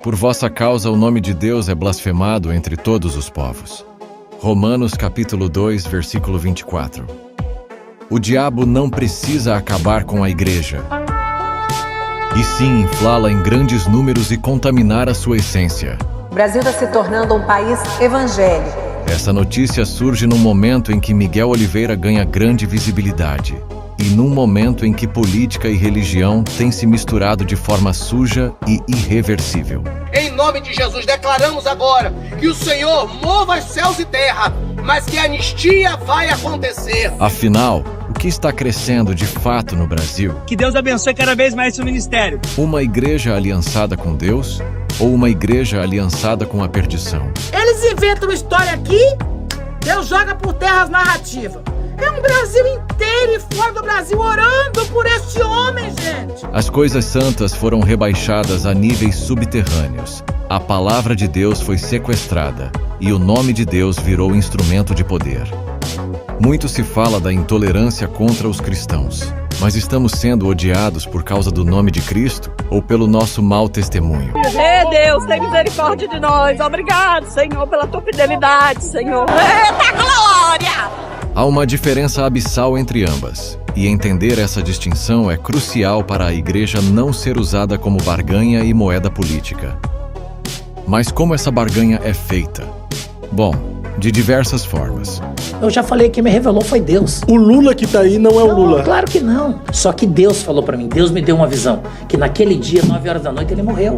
Por vossa causa o nome de Deus é blasfemado entre todos os povos. Romanos capítulo 2, versículo 24. O diabo não precisa acabar com a igreja, e sim inflá-la em grandes números e contaminar a sua essência. O Brasil está se tornando um país evangélico. Essa notícia surge num momento em que Miguel Oliveira ganha grande visibilidade e num momento em que política e religião têm se misturado de forma suja e irreversível. Em nome de Jesus, declaramos agora que o Senhor mova os céus e terra, mas que a anistia vai acontecer. Afinal, o que está crescendo de fato no Brasil? Que Deus abençoe cada vez mais seu ministério. Uma igreja aliançada com Deus ou uma igreja aliançada com a perdição? Eles inventam uma história aqui, Deus joga por terra as narrativas. É um Brasil inteiro e fora do Brasil orando por este homem, gente. As coisas santas foram rebaixadas a níveis subterrâneos. A palavra de Deus foi sequestrada e o nome de Deus virou instrumento de poder. Muito se fala da intolerância contra os cristãos, mas estamos sendo odiados por causa do nome de Cristo ou pelo nosso mau testemunho? Deus, tem misericórdia de nós. Obrigado, Senhor, pela tua fidelidade, Senhor. Eita glória! Há uma diferença abissal entre ambas, e entender essa distinção é crucial para a igreja não ser usada como barganha e moeda política. Mas como essa barganha é feita? Bom, de diversas formas. Eu já falei que me revelou foi Deus. O Lula que tá aí não é o Lula. Claro que não. Só que Deus falou pra mim, Deus me deu uma visão, que naquele dia, 9 horas da noite, ele morreu.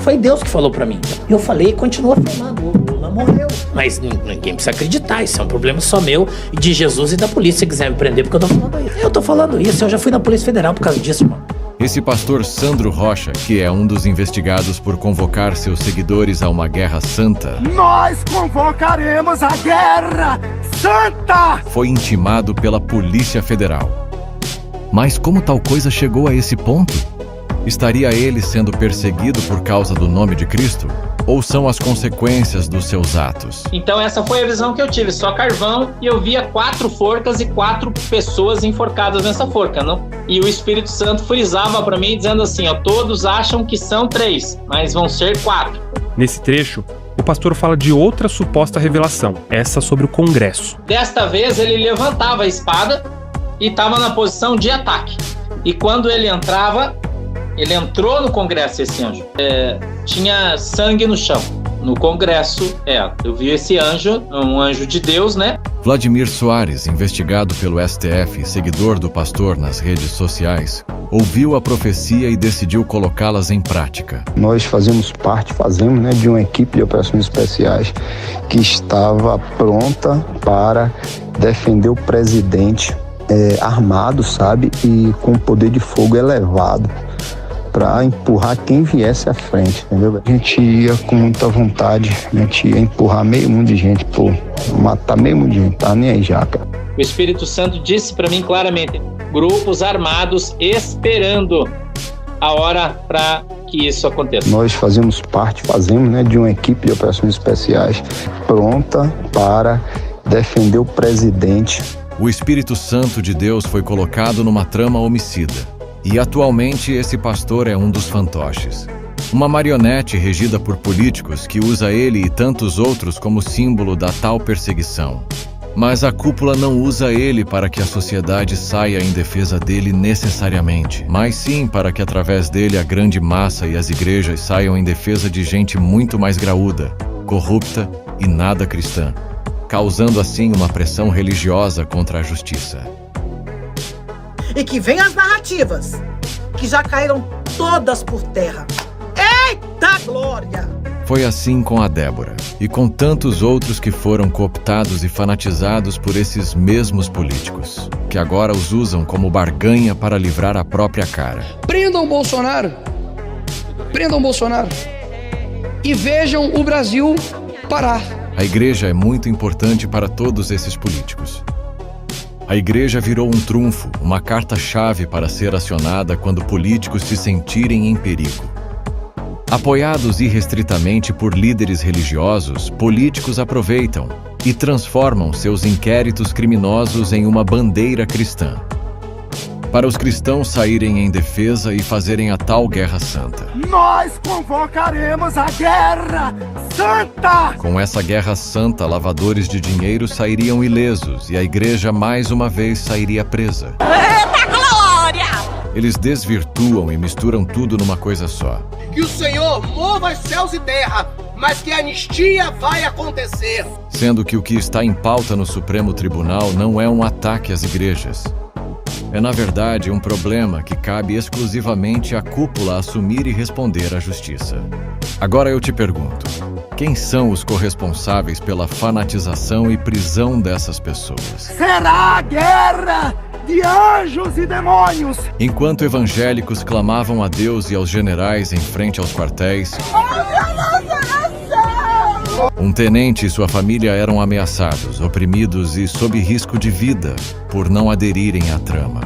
Foi Deus que falou pra mim. Eu falei e continua falando, o Lula morreu. Mas ninguém precisa acreditar, isso é um problema só meu e de Jesus e da polícia, se quiser me prender, porque eu tô falando isso. Eu tô falando isso, eu já fui na Polícia Federal por causa disso, irmão. Esse pastor Sandro Rocha, que é um dos investigados por convocar seus seguidores a uma guerra santa, Nós convocaremos a guerra santa! foi intimado pela Polícia Federal. Mas como tal coisa chegou a esse ponto? Estaria ele sendo perseguido por causa do nome de Cristo? Ou são as consequências dos seus atos? Então essa foi a visão que eu tive, só carvão, e eu via 4 forcas e 4 pessoas enforcadas nessa forca, não? E o Espírito Santo frisava para mim, dizendo assim, ó, todos acham que são 3, mas vão ser 4. Nesse trecho, o pastor fala de outra suposta revelação, essa sobre o Congresso. Desta vez ele levantava a espada e estava na posição de ataque. E quando ele entrava, ele entrou no Congresso, esse anjo. Tinha sangue no chão. No Congresso, eu vi esse anjo, um anjo de Deus, né? Vladimir Soares, investigado pelo STF e seguidor do pastor nas redes sociais, ouviu a profecia e decidiu colocá-las em prática. Nós fazemos, né, de uma equipe de operações especiais que estava pronta para defender o presidente armado, sabe, e com poder de fogo elevado, para empurrar quem viesse à frente, entendeu? A gente ia com muita vontade, a gente ia empurrar meio mundo de gente, matar meio mundo de gente, tá nem aí já, cara. O Espírito Santo disse para mim claramente, grupos armados esperando a hora para que isso aconteça. Nós fazemos, né, de uma equipe de operações especiais pronta para defender o presidente. O Espírito Santo de Deus foi colocado numa trama homicida. E atualmente esse pastor é um dos fantoches. Uma marionete regida por políticos que usa ele e tantos outros como símbolo da tal perseguição. Mas a cúpula não usa ele para que a sociedade saia em defesa dele necessariamente, mas sim para que através dele a grande massa e as igrejas saiam em defesa de gente muito mais graúda, corrupta e nada cristã, causando assim uma pressão religiosa contra a justiça. E que vem as narrativas, que já caíram todas por terra. Eita glória! Foi assim com a Débora, e com tantos outros que foram cooptados e fanatizados por esses mesmos políticos, que agora os usam como barganha para livrar a própria cara. Prendam Bolsonaro! Prendam Bolsonaro! E vejam o Brasil parar. A igreja é muito importante para todos esses políticos. A igreja virou um trunfo, uma carta-chave para ser acionada quando políticos se sentirem em perigo. Apoiados irrestritamente por líderes religiosos, políticos aproveitam e transformam seus inquéritos criminosos em uma bandeira cristã. para os cristãos saírem em defesa e fazerem a tal guerra santa. Nós convocaremos a guerra santa! Com essa guerra santa, lavadores de dinheiro sairiam ilesos e a igreja mais uma vez sairia presa. Eita glória! Eles desvirtuam e misturam tudo numa coisa só. Que o Senhor mova céus e terra, mas que a anistia vai acontecer. Sendo que o que está em pauta no Supremo Tribunal não é um ataque às igrejas. É, na verdade, um problema que cabe exclusivamente à cúpula assumir e responder à justiça. Agora eu te pergunto, quem são os corresponsáveis pela fanatização e prisão dessas pessoas? Será a guerra de anjos e demônios! Enquanto evangélicos clamavam a Deus e aos generais em frente aos quartéis, um tenente e sua família eram ameaçados, oprimidos e sob risco de vida por não aderirem à trama.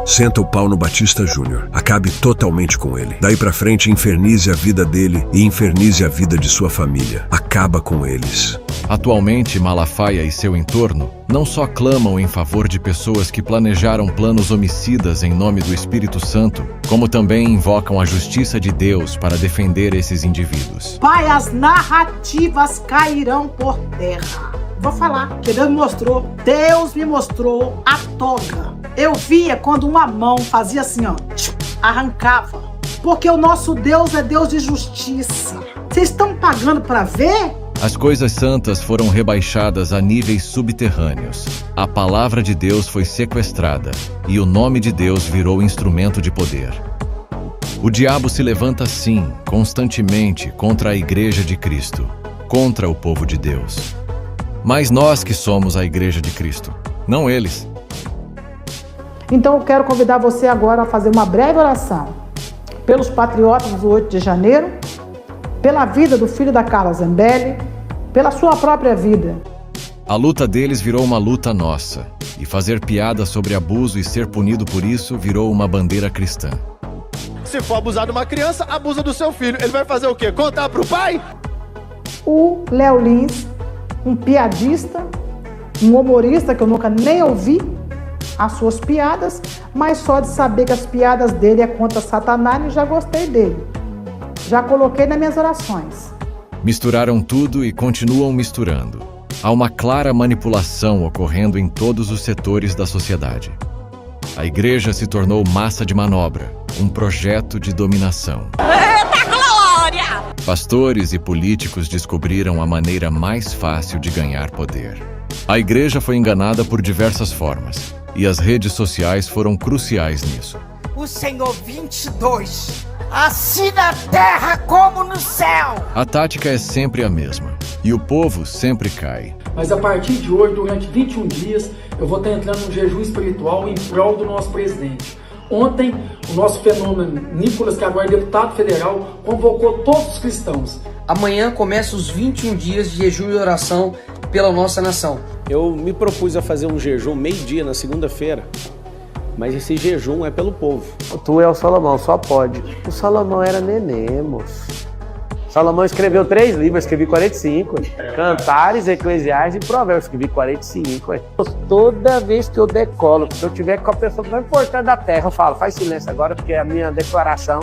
Senta o pau no Batista Júnior. Acabe totalmente com ele. Daí pra frente, infernize a vida dele e infernize a vida de sua família. Acaba com eles. Atualmente, Malafaia e seu entorno não só clamam em favor de pessoas que planejaram planos homicidas em nome do Espírito Santo, como também invocam a justiça de Deus para defender esses indivíduos. Pai, as narrativas cairão por terra. Vou falar, que Deus me mostrou a toga. Eu via quando uma mão fazia assim, ó, arrancava. Porque o nosso Deus é Deus de justiça. Vocês estão pagando para ver? As coisas santas foram rebaixadas a níveis subterrâneos. A palavra de Deus foi sequestrada e o nome de Deus virou instrumento de poder. O diabo se levanta sim, constantemente, contra a Igreja de Cristo, contra o povo de Deus. Mas nós que somos a Igreja de Cristo, não eles. Então eu quero convidar você agora a fazer uma breve oração pelos patriotas do 8 de janeiro, pela vida do filho da Carla Zambelli, pela sua própria vida. A luta deles virou uma luta nossa, e fazer piada sobre abuso e ser punido por isso virou uma bandeira cristã. Se for abusar de uma criança, abusa do seu filho. Ele vai fazer o quê? Contar pro pai? O Léo Lins, um piadista, um humorista que eu nunca nem ouvi as suas piadas, mas só de saber que as piadas dele é contra Satanás, eu já gostei dele. Já coloquei nas minhas orações. Misturaram tudo e continuam misturando. Há uma clara manipulação ocorrendo em todos os setores da sociedade. A igreja se tornou massa de manobra, um projeto de dominação. Eita glória! Pastores e políticos descobriram a maneira mais fácil de ganhar poder. A igreja foi enganada por diversas formas, e as redes sociais foram cruciais nisso. O Senhor 22, assim na terra como no céu. A tática é sempre a mesma, e o povo sempre cai. Mas a partir de hoje, durante 21 dias, eu vou estar entrando num jejum espiritual em prol do nosso presidente. Ontem, o nosso fenômeno Nicolas, que agora é deputado federal, convocou todos os cristãos. Amanhã começa os 21 dias de jejum e oração pela nossa nação. Eu me propus a fazer um jejum meio-dia na segunda-feira, mas esse jejum é pelo povo. Tu é o Salomão, só pode. O Salomão era neném, moço. Salomão escreveu 3 livros, eu escrevi 45. Cantares, Eclesiastes e Provérbios, escrevi 45. Toda vez que eu decolo, se eu tiver com a pessoa mais importante da terra, eu falo, faz silêncio agora, porque é a minha declaração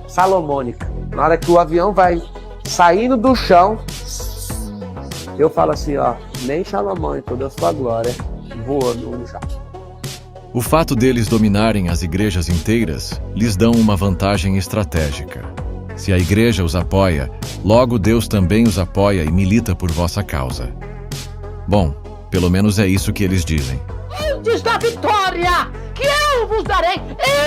salomônica. Na hora que o avião vai saindo do chão, eu falo assim, ó, nem Salomão em toda a sua glória voou no chão. O fato deles dominarem as igrejas inteiras lhes dão uma vantagem estratégica. Se a igreja os apoia, logo Deus também os apoia e milita por vossa causa. Bom, pelo menos é isso que eles dizem. Antes da vitória que eu vos darei,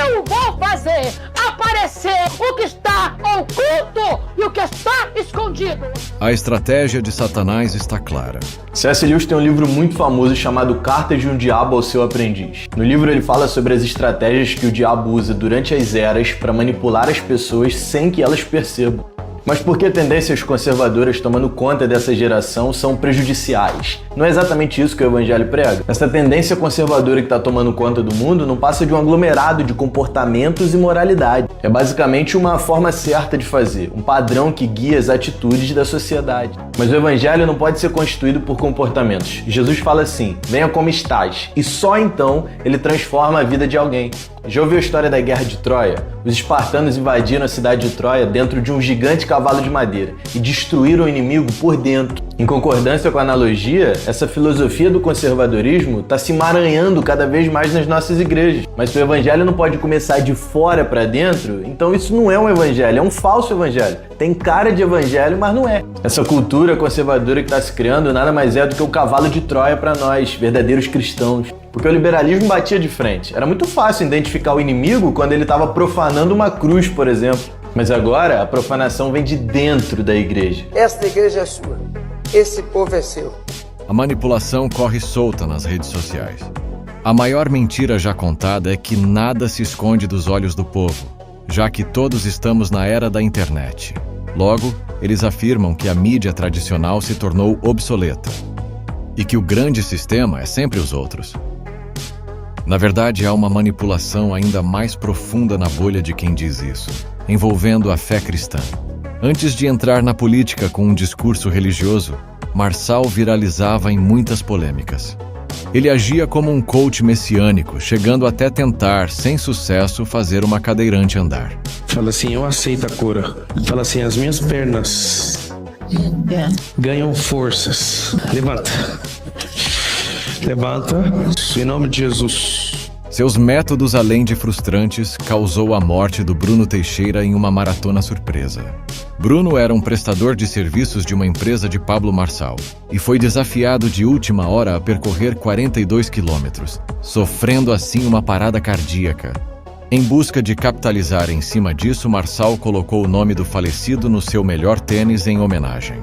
eu vou fazer aparecer o que está oculto e o que está escondido. A estratégia de Satanás está clara. C.S. Lewis tem um livro muito famoso chamado Cartas de um Diabo ao Seu Aprendiz. No livro ele fala sobre as estratégias que o diabo usa durante as eras para manipular as pessoas sem que elas percebam. Mas por que tendências conservadoras tomando conta dessa geração são prejudiciais? Não é exatamente isso que o evangelho prega? Essa tendência conservadora que está tomando conta do mundo não passa de um aglomerado de comportamentos e moralidade. É basicamente uma forma certa de fazer, um padrão que guia as atitudes da sociedade. Mas o evangelho não pode ser constituído por comportamentos. Jesus fala assim: venha como estás, e só então ele transforma a vida de alguém. Já ouviu a história da Guerra de Troia? Os espartanos invadiram a cidade de Troia dentro de um gigante cavalo de madeira e destruíram o inimigo por dentro. Em concordância com a analogia, essa filosofia do conservadorismo está se emaranhando cada vez mais nas nossas igrejas. Mas se o evangelho não pode começar de fora para dentro, então isso não é um evangelho, é um falso evangelho. Tem cara de evangelho, mas não é. Essa cultura conservadora que está se criando nada mais é do que o cavalo de Troia para nós, verdadeiros cristãos. Porque o liberalismo batia de frente. Era muito fácil identificar o inimigo quando ele estava profanando uma cruz, por exemplo. Mas agora a profanação vem de dentro da igreja. Esta igreja é sua. Esse povo é seu. A manipulação corre solta nas redes sociais. A maior mentira já contada é que nada se esconde dos olhos do povo, já que todos estamos na era da internet. Logo, eles afirmam que a mídia tradicional se tornou obsoleta e que o grande sistema é sempre os outros. Na verdade, há uma manipulação ainda mais profunda na bolha de quem diz isso, envolvendo a fé cristã. Antes de entrar na política com um discurso religioso, Marçal viralizava em muitas polêmicas. Ele agia como um coach messiânico, chegando até tentar, sem sucesso, fazer uma cadeirante andar. Fala assim: eu aceito a cura. Fala assim: as minhas pernas ganham forças. Levanta. Levanta, em nome de Jesus. Seus métodos, além de frustrantes, causou a morte do Bruno Teixeira em uma maratona surpresa. Bruno era um prestador de serviços de uma empresa de Pablo Marçal e foi desafiado de última hora a percorrer 42 quilômetros, sofrendo assim uma parada cardíaca. Em busca de capitalizar em cima disso, Marçal colocou o nome do falecido no seu melhor tênis em homenagem.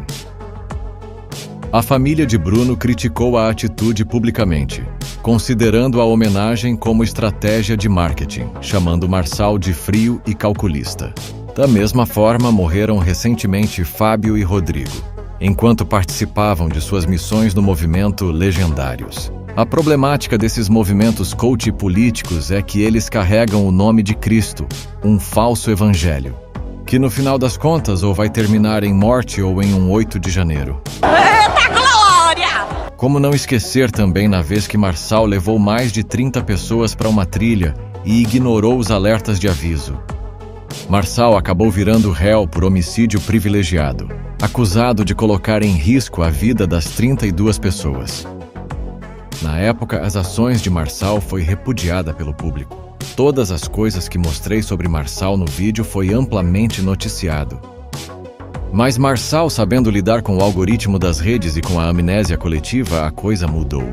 A família de Bruno criticou a atitude publicamente, considerando a homenagem como estratégia de marketing, chamando Marçal de frio e calculista. Da mesma forma, morreram recentemente Fábio e Rodrigo, enquanto participavam de suas missões no movimento Legendários. A problemática desses movimentos coach políticos é que eles carregam o nome de Cristo, um falso evangelho, que no final das contas ou vai terminar em morte ou em um 8 de janeiro. Como não esquecer também na vez que Marçal levou mais de 30 pessoas para uma trilha e ignorou os alertas de aviso. Marçal acabou virando réu por homicídio privilegiado, acusado de colocar em risco a vida das 32 pessoas. Na época, as ações de Marçal foi repudiada pelo público. Todas as coisas que mostrei sobre Marçal no vídeo foi amplamente noticiado. Mas Marçal, sabendo lidar com o algoritmo das redes e com a amnésia coletiva, a coisa mudou.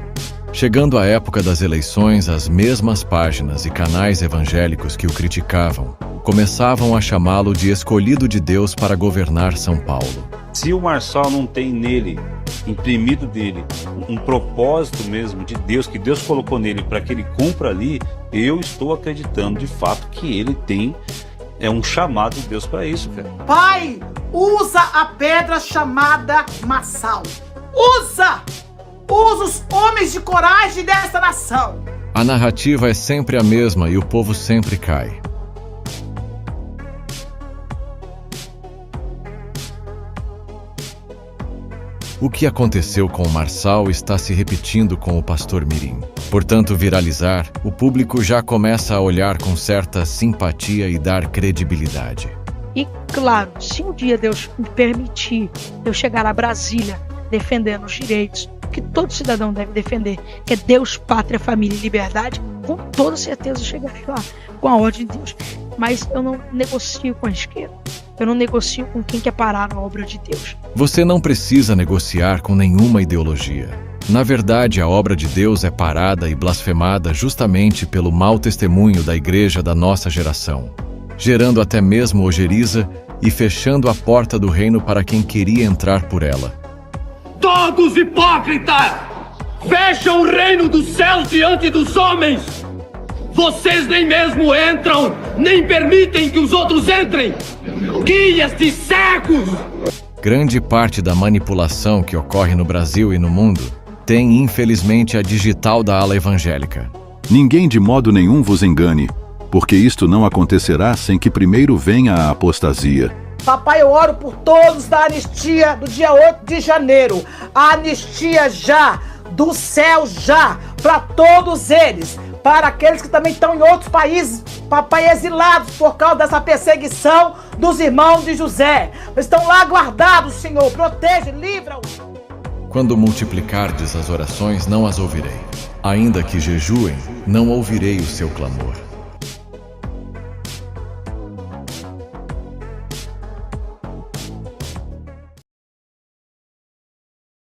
Chegando à época das eleições, as mesmas páginas e canais evangélicos que o criticavam começavam a chamá-lo de escolhido de Deus para governar São Paulo. Se o Marçal não tem nele, imprimido dele, um propósito mesmo de Deus, que Deus colocou nele para que ele cumpra ali, eu estou acreditando de fato que ele tem um chamado de Deus para isso, cara. Pai, usa a pedra chamada Marçal. Usa os homens de coragem dessa nação. A narrativa é sempre a mesma e o povo sempre cai. O que aconteceu com o Marçal está se repetindo com o pastor Mirim. Portanto, viralizar, o público já começa a olhar com certa simpatia e dar credibilidade. E claro, se um dia Deus me permitir eu chegar a Brasília defendendo os direitos que todo cidadão deve defender, que é Deus, pátria, família e liberdade, com toda certeza chegarei lá, com a ordem de Deus. Mas eu não negocio com a esquerda. Eu não negocio com quem quer parar a obra de Deus. Você não precisa negociar com nenhuma ideologia. Na verdade, a obra de Deus é parada e blasfemada justamente pelo mau testemunho da igreja da nossa geração, gerando até mesmo ojeriza e fechando a porta do reino para quem queria entrar por ela. Todos hipócritas! Fecham o reino dos céus diante dos homens! Vocês nem mesmo entram, nem permitem que os outros entrem. Guias de cegos! Grande parte da manipulação que ocorre no Brasil e no mundo tem, infelizmente, a digital da ala evangélica. Ninguém de modo nenhum vos engane, porque isto não acontecerá sem que primeiro venha a apostasia. Papai, eu oro por todos da anistia do dia 8 de janeiro. A anistia já, do céu já, para todos eles. Para aqueles que também estão em outros países, papai, exilados por causa dessa perseguição dos irmãos de José. Estão lá guardados, Senhor. Protege, livra-os. Quando multiplicardes as orações, não as ouvirei. Ainda que jejuem, não ouvirei o seu clamor.